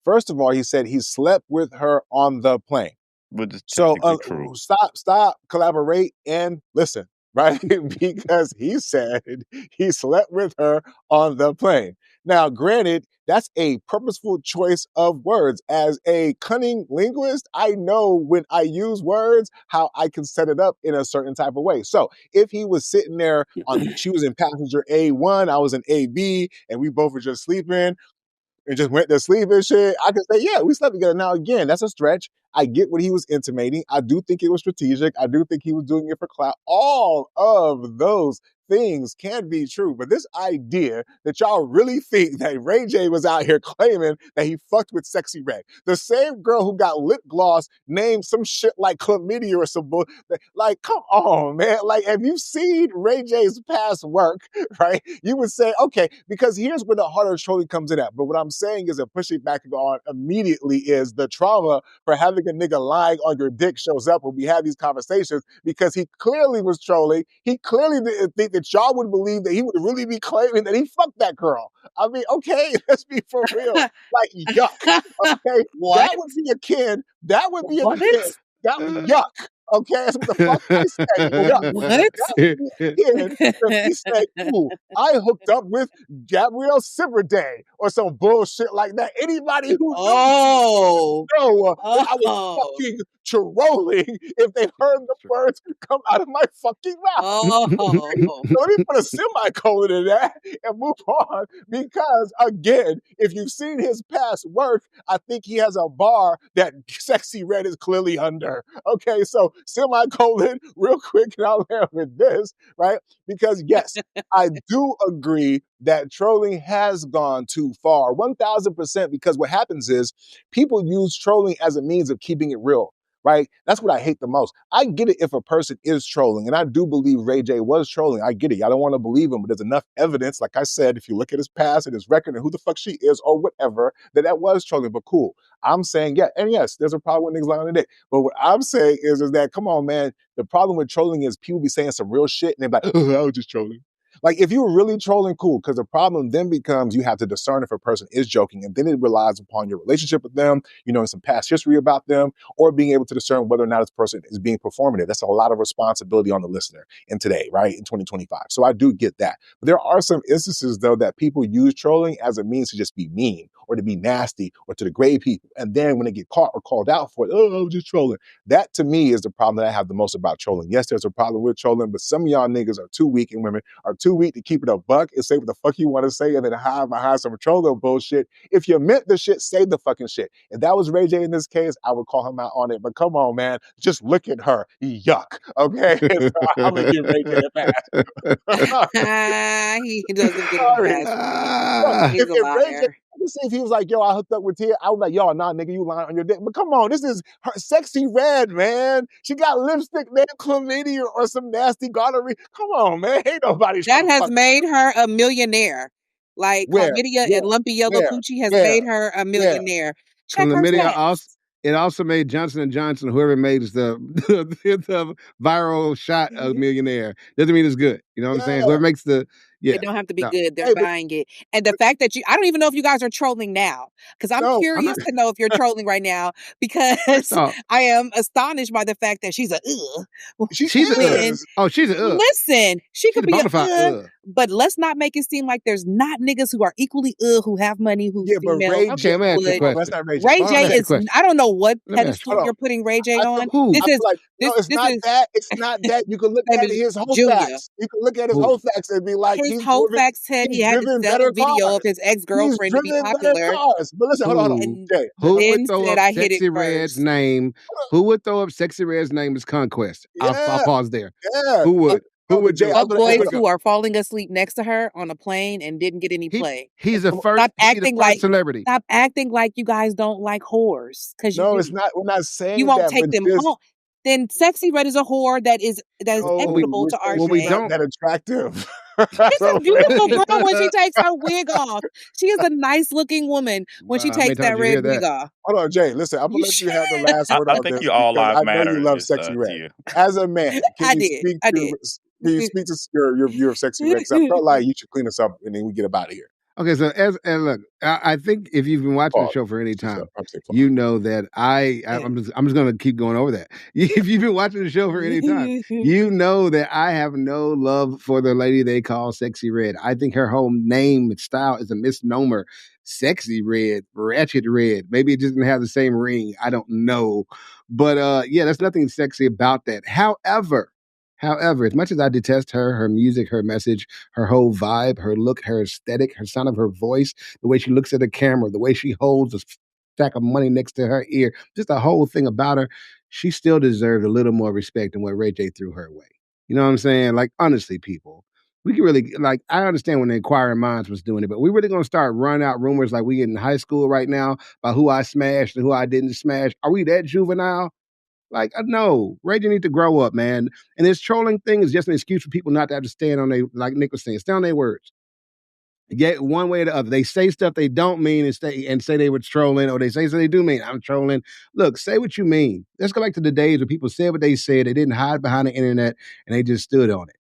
First of all, he said he slept with her on the plane. Which is So technically true. stop, collaborate, and listen, right? Because he said he slept with her on the plane. Now, granted, that's a purposeful choice of words. As a cunning linguist, I know when I use words, how I can set it up in a certain type of way. So if he was sitting there she was in passenger A1, I was in AB, and we both were just sleeping, and just went to sleep and shit, I could say, yeah, we slept together. Now, again, that's a stretch. I get what he was intimating. I do think it was strategic. I do think he was doing it for clout. All of those things can be true. But this idea that y'all really think that Ray J was out here claiming that he fucked with Sexyy Red, the same girl who got lip gloss named some shit like chlamydia or some bull, like, come on, man. Like, have you seen Ray J's past work, right? You would say, okay, because here's where the harder trolling comes in at. But what I'm saying is, and pushing back on immediately, is the trauma for having a nigga lying on your dick shows up when we have these conversations, because he clearly was trolling. He clearly didn't think that y'all would believe that he would really be claiming that he fucked that girl. I mean, okay, let's be for real. Like, yuck. Okay, What? that would be akin. That would be akin. That would yuck. Okay, that's what the fuck I said. Yuck. What? That would be akin if he said, ooh, I hooked up with Gabrielle Silverday or some bullshit like that. Anybody who knows know that I was fucking trolling if they heard the words come out of my fucking mouth. So let me put a semicolon in that and move on, because again, if you've seen his past work, I think he has a bar that Sexyy Red is clearly under. Okay, so semicolon real quick, and I'll end with this, right? Because yes, I do agree that trolling has gone too far, 1000%, because what happens is people use trolling as a means of keeping it real. Right? That's what I hate the most. I get it if a person is trolling, and I do believe Ray J was trolling. I get it. I don't want to believe him, but there's enough evidence, like I said, if you look at his past and his record and who the fuck she is or whatever, that was trolling. But cool. I'm saying, yeah, and yes, there's a problem with niggas lying on the dick. But what I'm saying is that, come on, man, the problem with trolling is people be saying some real shit and they're like, oh, I was just trolling. Like, if you were really trolling, cool, because the problem then becomes you have to discern if a person is joking, and then it relies upon your relationship with them, you know, some past history about them, or being able to discern whether or not this person is being performative. That's a lot of responsibility on the listener in today, right, in 2025. So I do get that. But there are some instances, though, that people use trolling as a means to just be mean or to be nasty or to degrade people. And then when they get caught or called out for it, oh, I was just trolling. That, to me, is the problem that I have the most about trolling. Yes, there's a problem with trolling, but some of y'all niggas are too weak, and women are too weak to keep it a buck and say what the fuck you want to say and then hide behind some trolling bullshit. If you meant the shit, say the fucking shit. If that was Ray J in this case, I would call him out on it. But come on, man, just look at her. Yuck. Okay? So I'm going to give Ray J a pass. He doesn't get a pass. He's a liar. Let's see if he was like, yo, I hooked up with Tia. I was like, yo, nah, nigga, you lying on your dick. But come on, this is her Sexyy Red, man. She got lipstick named chlamydia or some nasty gonorrhea. Come on, man. Ain't nobody. That has made her a millionaire. Like, chlamydia and lumpy yellow coochie has made her a millionaire. Check her stats. It also made Johnson & Johnson, whoever makes the viral shot, a millionaire. Doesn't mean it's good. You know what I'm saying? Whoever makes the... Yeah. It don't have to be good. They're buying it. And the fact that I don't even know if you guys are trolling now, because I'm curious to know if you're trolling right now, because I am astonished by the fact that she's a She's a Oh, she's a Listen, she could be a but let's not make it seem like there's not niggas who are equally who have money, who female. Ray J, Ray J is, I don't know what pedestal you're putting Ray J on. It's not that. You can look at his whole facts. You can look at his whole facts and be like, his whole facts said he had to sell a video of his ex-girlfriend to be popular. But listen, hold on. Who would throw up Sexyy Red's name? Who would throw up Sexyy Red's name as Conquest? I'll pause there. Yeah. Who would? Who would do boys who are falling asleep next to her on a plane and didn't get any play? He's the first. Stop acting like celebrity. Stop acting like you guys don't like whores. No, it's not. We're not saying you won't take them home. Then Sexyy Red is a whore that is equitable to RJ. Well, we don't that attractive. She's a beautiful girl when she takes her wig off. She is a nice looking woman when she takes that red wig off. Hold on, Jay. Listen, I'm gonna let you have the last word. I think you all lives matter. I know you love Sexyy Red. As a man, can you speak to your view of Sexyy Red? Because I felt like you should clean us up and then we get up out of here. Okay, so and look, I think if you've been watching the Pause. show for any She said, time, I'm saying you pause. know that I'm just gonna keep going over that. If you've been watching the show for any time, you know that I have no love for the lady they call Sexyy Red. I think her whole name and style is a misnomer. Sexyy Red, Ratchet Red. Maybe it just didn't have the same ring. I don't know. But yeah, there's nothing sexy about that. However, as much as I detest her, her music, her message, her whole vibe, her look, her aesthetic, her sound of her voice, the way she looks at the camera, the way she holds a stack of money next to her ear, just the whole thing about her, she still deserved a little more respect than what Ray J threw her way. You know what I'm saying? Like, honestly, people, we can really, like, I understand when the Inquiring Minds was doing it, but we really gonna start running out rumors like we in high school right now about who I smashed and who I didn't smash. Are we that juvenile? Like, no, Reggie need to grow up, man. And this trolling thing is just an excuse for people not to have to stand on their, like Nick was saying, stand on their words. Get one way or the other. They say stuff they don't mean and say they were trolling, or they say so they do mean I'm trolling. Look, say what you mean. Let's go back to the days where people said what they said. They didn't hide behind the internet and they just stood on it.